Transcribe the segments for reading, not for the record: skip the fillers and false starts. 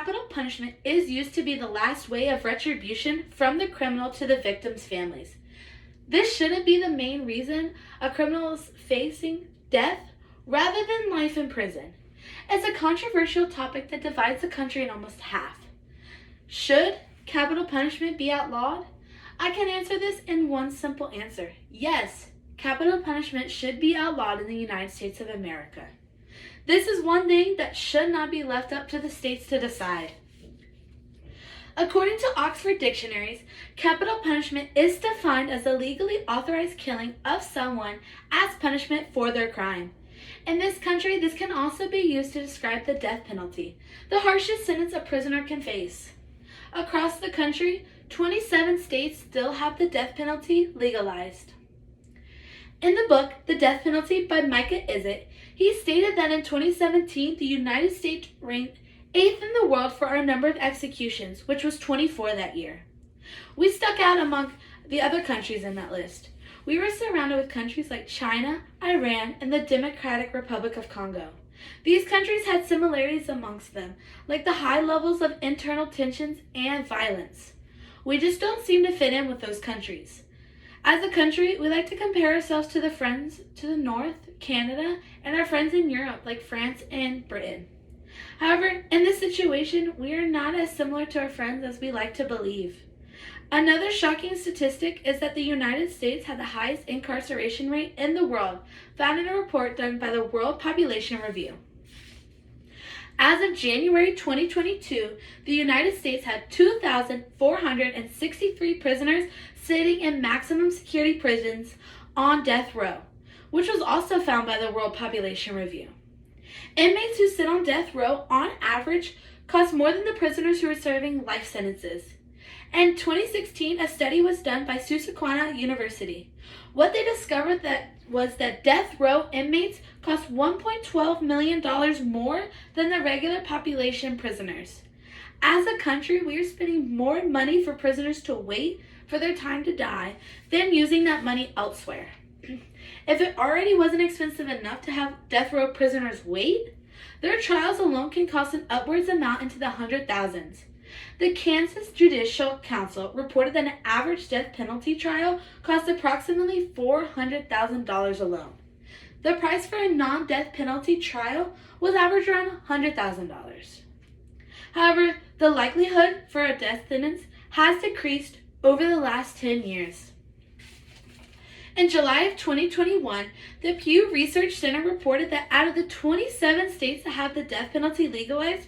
Capital punishment is used to be the last way of retribution from the criminal to the victim's families. This shouldn't be the main reason a criminal is facing death rather than life in prison. It's a controversial topic that divides the country in almost half. Should capital punishment be outlawed? I can answer this in one simple answer. Yes, capital punishment should be outlawed in the United States of America. This is one thing that should not be left up to the states to decide. According to Oxford dictionaries, capital punishment is defined as the legally authorized killing of someone as punishment for their crime. In this country, this can also be used to describe the death penalty, the harshest sentence a prisoner can face. Across the country, 27 states still have the death penalty legalized. In the book, The Death Penalty by Micah Izzet, he stated that in 2017, the United States ranked 8th in the world for our number of executions, which was 24 that year. We stuck out among the other countries in that list. We were surrounded with countries like China, Iran, and the Democratic Republic of Congo. These countries had similarities amongst them, like the high levels of internal tensions and violence. We just don't seem to fit in with those countries. As a country, we like to compare ourselves to the friends to the north, Canada, and our friends in Europe, like France and Britain. However, in this situation, we are not as similar to our friends as we like to believe. Another shocking statistic is that the United States had the highest incarceration rate in the world, found in a report done by the World Population Review. As of January 2022, the United States had 2,463 prisoners sitting in maximum security prisons on death row, which was also found by the World Population Review. Inmates who sit on death row, on average, cost more than the prisoners who are serving life sentences. In 2016, a study was done by Susquehanna University. What they discovered was that death row inmates cost $1.12 million more than the regular population prisoners. As a country, we are spending more money for prisoners to wait for their time to die than using that money elsewhere. If it already wasn't expensive enough to have death row prisoners wait, their trials alone can cost an upwards amount into the hundred thousands. The Kansas Judicial Council reported that an average death penalty trial cost approximately $400,000 alone. The price for a non-death penalty trial was average around $100,000. However, the likelihood for a death sentence has decreased over the last 10 years. In July of 2021, the Pew Research Center reported that out of the 27 states that have the death penalty legalized,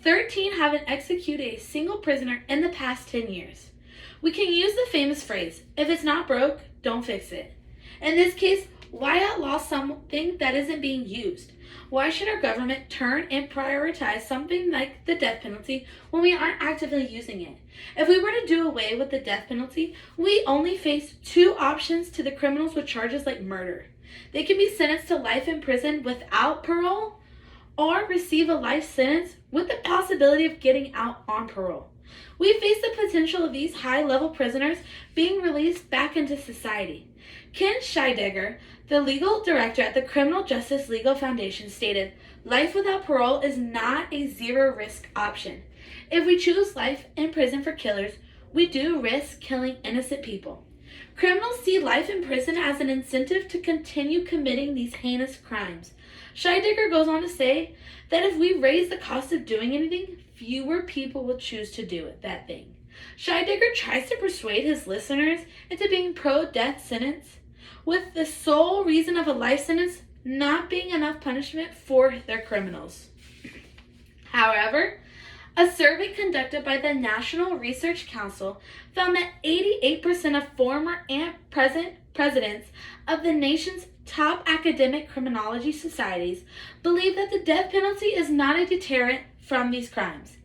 13 haven't executed a single prisoner in the past 10 years. We can use the famous phrase, if it's not broke, don't fix it. In this case, why outlaw something that isn't being used? Why should our government turn and prioritize something like the death penalty when we aren't actively using it? If we were to do away with the death penalty, we only face two options to the criminals with charges like murder. They can be sentenced to life in prison without parole, or receive a life sentence with the possibility of getting out on parole. We face the potential of these high-level prisoners being released back into society. Ken Scheidegger, the legal director at the Criminal Justice Legal Foundation, stated, "Life without parole is not a zero-risk option. If we choose life in prison for killers, we do risk killing innocent people. Criminals see life in prison as an incentive to continue committing these heinous crimes." Scheidegger goes on to say that if we raise the cost of doing anything, fewer people will choose to do that thing. Scheidegger tries to persuade his listeners into being pro-death sentence, with the sole reason of a life sentence not being enough punishment for their criminals. However, a survey conducted by the National Research Council found that 88% of former and present presidents of the nation's top academic criminology societies believe that the death penalty is not a deterrent from these crimes.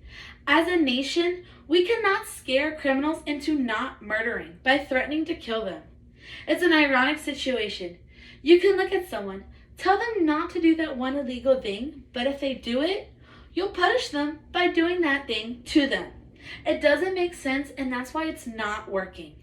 As a nation, we cannot scare criminals into not murdering by threatening to kill them. It's an ironic situation. You can look at someone, tell them not to do that one illegal thing, but if they do it, you'll punish them by doing that thing to them. It doesn't make sense, and that's why it's not working.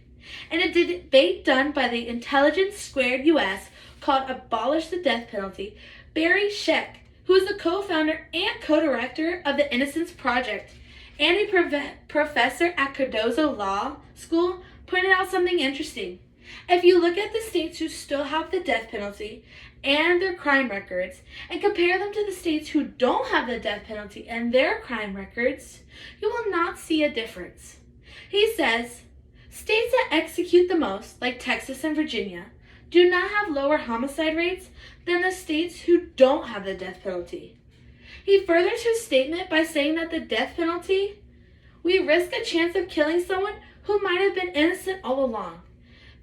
In a debate done by the Intelligence Squared US called Abolish the Death Penalty, Barry Scheck, who is the co-founder and co-director of the Innocence Project, And a professor at Cardozo Law School pointed out something interesting. If you look at the states who still have the death penalty and their crime records and compare them to the states who don't have the death penalty and their crime records, you will not see a difference. He says, states that execute the most, like Texas and Virginia, do not have lower homicide rates than the states who don't have the death penalty. He furthers his statement by saying that the death penalty, we risk a chance of killing someone who might have been innocent all along.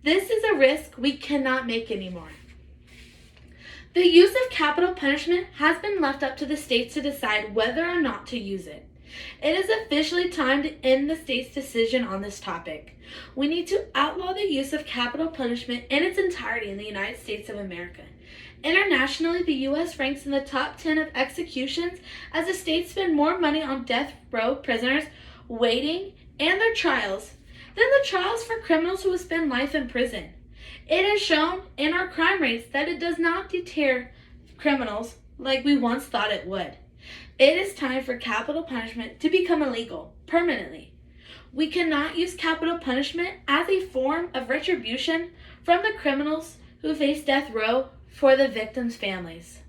This is a risk we cannot make anymore. The use of capital punishment has been left up to the states to decide whether or not to use it. It is officially time to end the state's decision on this topic. We need to outlaw the use of capital punishment in its entirety in the United States of America. Internationally, the U.S. ranks in the top 10 of executions as the states spend more money on death row prisoners waiting and their trials than the trials for criminals who will spend life in prison. It is shown in our crime rates that it does not deter criminals like we once thought it would. It is time for capital punishment to become illegal permanently. We cannot use capital punishment as a form of retribution from the criminals who face death row for the victims' families.